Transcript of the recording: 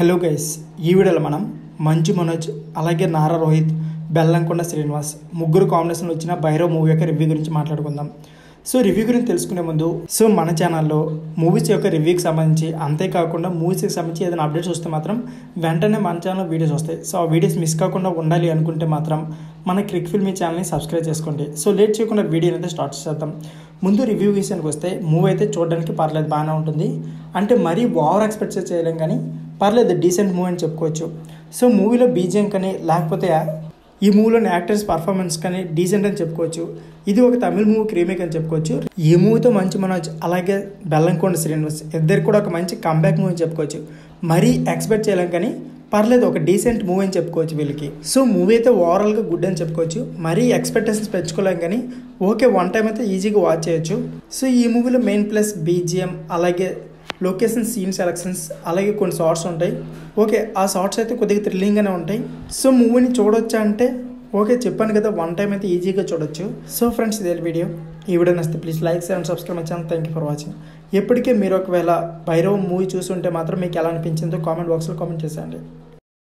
Hello guys, ఈ వీడియోలో మనం మంచు మనోజ్ అలాగే నారా రోహిత్ బెల్లంకొండ శ్రీనివాస్ ముగ్గురు కాంబినేషన్లో వచ్చిన భైరవ్ మూవీ యొక్క రివ్యూ గురించి మాట్లాడుకుందాం. రివ్యూ గురించి తెలుసుకునే ముందు మన ఛానల్లో మూవీస్ యొక్క రివ్యూకి సంబంధించి అంతేకాకుండా మూవీస్కి సంబంధించి ఏదైనా అప్డేట్స్ వస్తే మాత్రం వెంటనే మన ఛానల్లో వీడియోస్ వస్తాయి. ఆ వీడియోస్ మిస్ కాకుండా ఉండాలి అనుకుంటే మాత్రం మన క్లిక్ ఫిల్మీ ఛానల్ని సబ్స్క్రైబ్ చేసుకోండి. లేట్ చేయకుండా వీడియోని అయితే స్టార్ట్ చేద్దాం. ముందు రివ్యూ విషయానికి వస్తే మూవీ అయితే చూడడానికి పర్లేదు, బాగానే ఉంటుంది. అంటే మరీ ఓవర్ ఎక్స్పెక్ట్ చేయలేం కానీ పర్లేదు, డీసెంట్ మూవీ అని చెప్పుకోవచ్చు. మూవీలో బీజిఎం కానీ లేకపోతే ఈ మూవీలోని యాక్టర్స్ పర్ఫార్మెన్స్ కానీ డీసెంట్ అని చెప్పుకోవచ్చు. ఇది ఒక తమిళ మూవీకి రీమేక్ అని చెప్పుకోవచ్చు. ఈ మూవీతో మంచు మనోజ్ అలాగే బెల్లంకొండ శ్రీనివాస్ ఇద్దరు కూడా ఒక మంచి కంబ్యాక్ మూవీ అని చెప్పుకోవచ్చు. మరీ ఎక్స్పెక్ట్ చేయలేం కానీ పర్లేదు, ఒక డీసెంట్ మూవీ అని చెప్పుకోవచ్చు వీళ్ళకి. మూవీ అయితే ఓవరాల్గా గుడ్ అని చెప్పుకోవచ్చు. మరీ ఎక్స్పెక్టేషన్స్ పెంచుకోలేం కానీ ఓకే, వన్ టైం అయితే ఈజీగా వాచ్ చేయొచ్చు. ఈ మూవీలో మెయిన్ ప్లస్ బీజిఎం అలాగే లొకేషన్ సీన్ సెలక్షన్స్ అలాగే కొన్ని షార్ట్స్ ఉంటాయి. ఓకే, ఆ షార్ట్స్ అయితే కొద్దిగా థ్రిల్లింగ్గానే ఉంటాయి. మూవీని చూడొచ్చా అంటే ఓకే, చెప్పాను కదా, వన్ టైం అయితే ఈజీగా చూడొచ్చు. ఫ్రెండ్స్, ఇదే వీడియో. ఈ వీడియో నచ్చితే please like and subscribe my channel. Thank you for watching. ఎప్పటికే మీరు ఒకవేళ భైరవ్ మూవీ చూసి ఉంటే మాత్రం మీకు ఎలా అనిపించిందో కామెంట్ బాక్స్లో కామెంట్ చేసేయండి.